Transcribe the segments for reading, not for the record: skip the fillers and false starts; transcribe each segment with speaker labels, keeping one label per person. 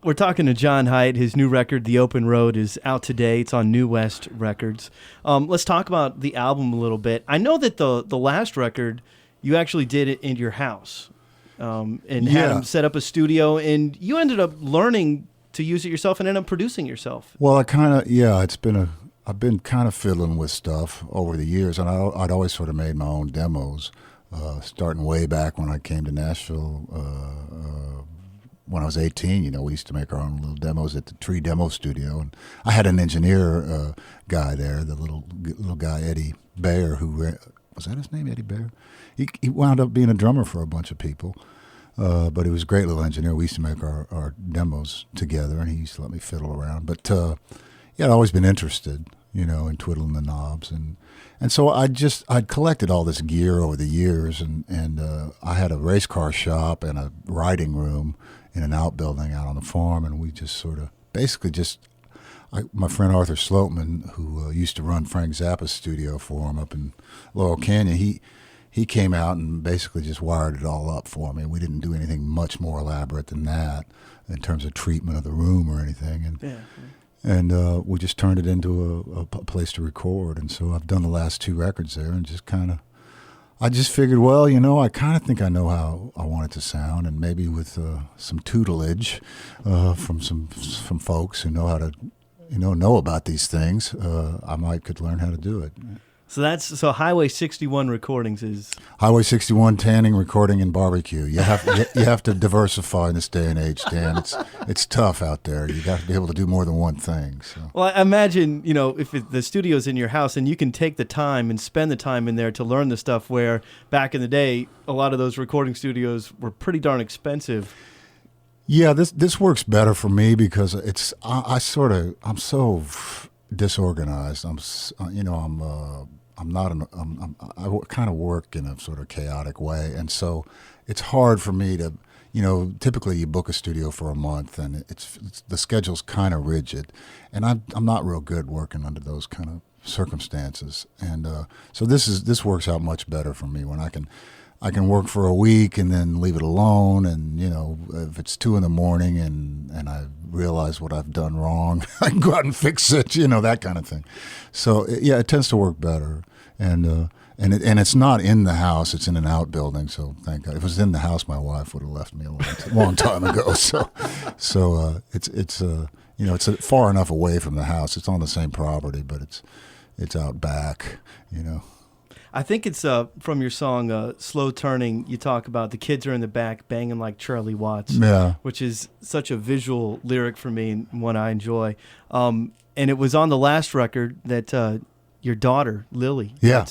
Speaker 1: We're talking to John Hiatt. His new record, The Open Road, is out today. It's on New West Records. Let's talk about the album a little bit. I know that the last record, you actually did it in your house and had him set up a studio, and you ended up learning to use it yourself and ended up producing yourself.
Speaker 2: Well, I've been kind of fiddling with stuff over the years, and I'd always sort of made my own demos, starting way back when I came to Nashville. When I was 18, we used to make our own little demos at the Tree Demo Studio, and I had an engineer guy there, the little guy Eddie Bayer, who was that his name, Eddie Bayer? He wound up being a drummer for a bunch of people, but he was a great little engineer. We used to make our demos together, and he used to let me fiddle around. But I'd always been interested, in twiddling the knobs, and so I'd collected all this gear over the years, and I had a race car shop and a riding room in an outbuilding out on the farm, and we just sort of my friend Arthur Sloatman, who used to run Frank Zappa's studio for him up in Laurel Canyon, he came out and basically just wired it all up for me. We didn't do anything much more elaborate than that in terms of treatment of the room or anything, and we just turned it into a place to record. And so I've done the last 2 records there, and I just figured, well, I kind of think I know how I want it to sound, and maybe with some tutelage from folks who know how to, know about these things, I could learn how to do it.
Speaker 1: So Highway 61 Recordings is
Speaker 2: Highway 61 tanning, recording, and barbecue. You have to diversify in this day and age, Dan. It's tough out there. You got to be able to do more than one thing. So.
Speaker 1: Well, I imagine if the studio's in your house and you can take the time and spend the time in there to learn the stuff. Where back in the day, a lot of those recording studios were pretty darn expensive.
Speaker 2: Yeah, this works better for me because I'm so disorganized. I kind of work in a sort of chaotic way, and so it's hard for me to, typically you book a studio for a month, and the schedule's kind of rigid, and I'm not real good working under those kind of circumstances, and so this works out much better for me when I can work for a week and then leave it alone, and if it's 2 a.m. and I realize what I've done wrong, I can go out and fix it, that kind of thing. So it tends to work better, and it's not in the house; it's in an outbuilding. So thank God. If it was in the house, my wife would have left me a long time ago. So it's far enough away from the house. It's on the same property, but it's out back,
Speaker 1: I think it's from your song Slow Turning, you talk about the kids are in the back banging like Charlie Watts, which is such a visual lyric for me and one I enjoy. And it was on the last record that your daughter, Lily, got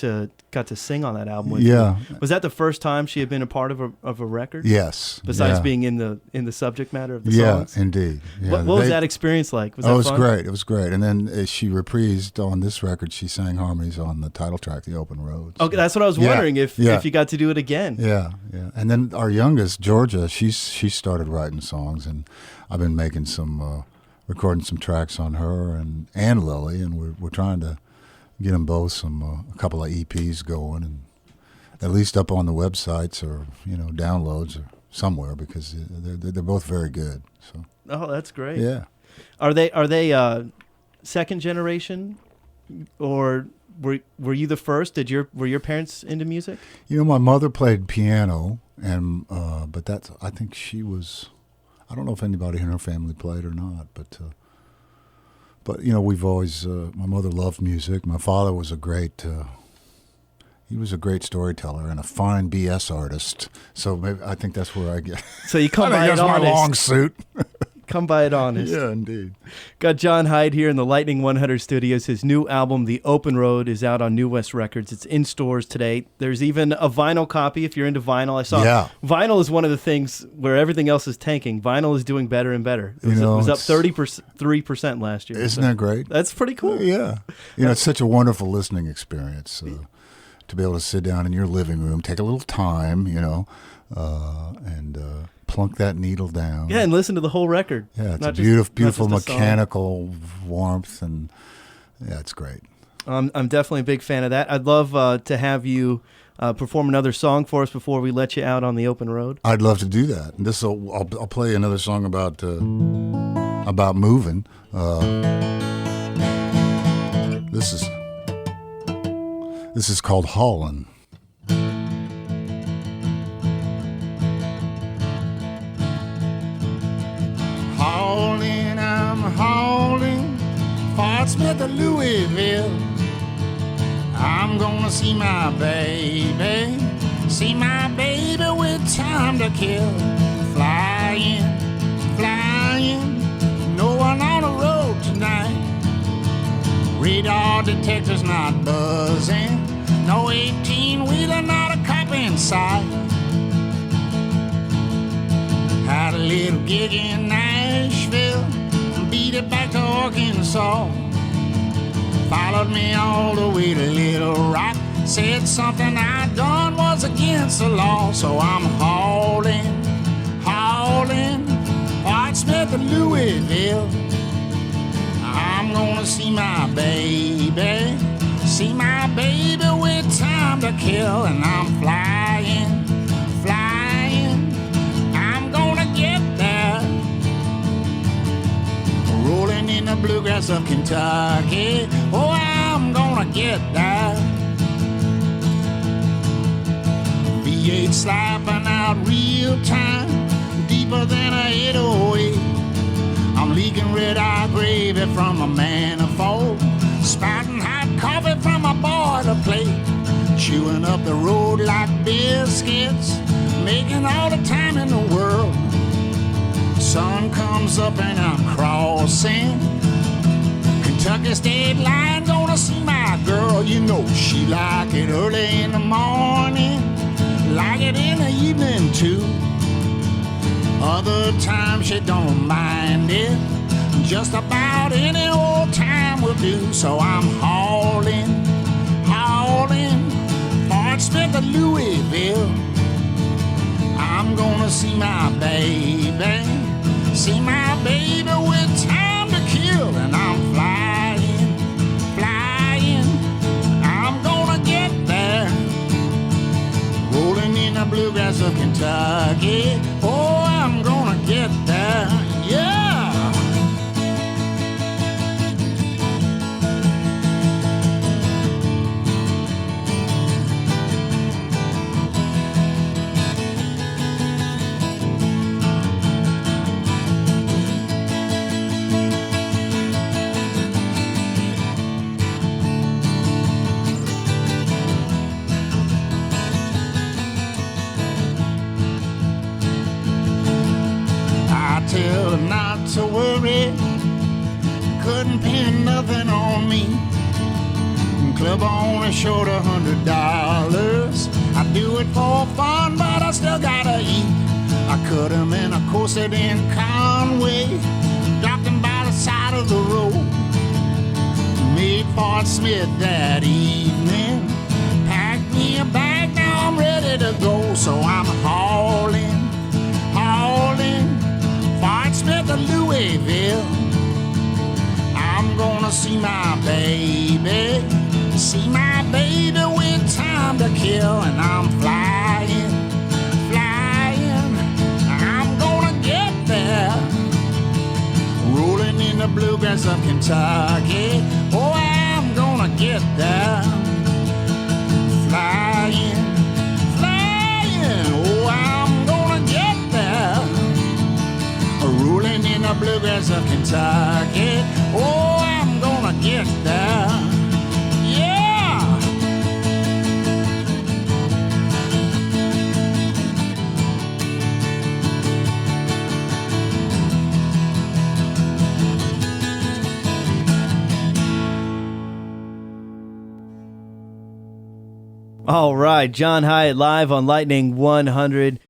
Speaker 1: to sing on that album with you. Was that the first time she had been a part of a record?
Speaker 2: Yes.
Speaker 1: Besides being in the subject matter of the songs?
Speaker 2: Yeah, indeed. Yeah.
Speaker 1: What was that experience like? Was that
Speaker 2: was
Speaker 1: fun?
Speaker 2: Great. It was great. And then she reprised on this record, she sang harmonies on the title track, The Open Road. So.
Speaker 1: Okay, that's what I was wondering, if you got to do it again.
Speaker 2: Yeah. And then our youngest, Georgia, she started writing songs, and I've been making recording some tracks on her and Lily, and we're trying to get them both a couple of EPs going, and at least up on the websites or downloads or somewhere, because they're both very good. So.
Speaker 1: Oh, that's great.
Speaker 2: Yeah.
Speaker 1: Are they second generation, or were you the first? Were your parents into music?
Speaker 2: My mother played piano, and but I think she was. I don't know if anybody in her family played or not, but we've always. My mother loved music. My father was a great storyteller and a fine BS artist. So maybe I think that's where I get.
Speaker 1: So you come by it honest.
Speaker 2: That's my long suit.
Speaker 1: Come by it honest.
Speaker 2: Yeah, indeed.
Speaker 1: Got John Hiatt here in the Lightning 100 studios. His new album, The Open Road, is out on New West Records. It's in stores today. There's even a vinyl copy if you're into vinyl. I saw vinyl is one of the things where everything else is tanking. Vinyl is doing better and better. It was up 3% last year.
Speaker 2: Isn't that great?
Speaker 1: That's pretty cool.
Speaker 2: Yeah. It's such a wonderful listening experience to be able to sit down in your living room, take a little time, and plunk that needle down.
Speaker 1: Yeah, and listen to the whole record.
Speaker 2: Yeah, it's beautiful mechanical warmth, and it's great.
Speaker 1: I'm definitely a big fan of that. I'd love to have you perform another song for us before we let you out on the open road?
Speaker 2: I'd love to do that. I'll play another song about moving. This is called Haulin. Haulin, I'm hauling, Fort Smith to Louisville. I'm gonna see my baby with time to kill. Flying, no one on the road tonight. Radar detectors not buzzing, no 18-wheeler, not a cop in sight. Had a little gig in Nashville, beat it back to Arkansas. Followed me all the way to Little Rock, said something I done was against the law. So I'm hauling, Fort Smith to Louisville. I'm gonna see my baby with time to kill. And I'm flying, I'm gonna get there. Rolling in the bluegrass of Kentucky, oh, I'm gonna get there. V8 slapping out real time, deeper than a 808. I'm leaking red-eye gravy from a manifold, spouting hot coffee from a boiler plate, chewing up the road like biscuits, making all the time in the world. Sun comes up and I'm crossing Kentucky state line, gonna see my girl. You know she like it early in the morning, like it in the evening too. Other times she don't mind it, just about any old time will do. So I'm hauling, Fort Smith to Louisville. I'm gonna see my baby with time to kill. And I'm flying, I'm gonna get there. Rolling in the bluegrass of Kentucky, oh, I'm gonna get there, yeah. Tell her not to worry, couldn't pin nothing on me. Club owner short $100. I do it for fun, but I still gotta eat. I cut him and I coasted in Conway, dropped him by the side of the road. Made Fort Smith that evening, packed me a bag, now I'm ready to go. So I'm hauling, Fort Smith to Louisville. I'm gonna see my baby with time to kill. And I'm flying, I'm gonna get there. Rolling in the bluegrass of Kentucky, oh, I'm gonna get there. Flying, oh, I'm gonna get there. Rolling in the bluegrass of Kentucky, oh, I'm gonna get there, yeah.
Speaker 1: All right, John Hiatt live on Lightning 100.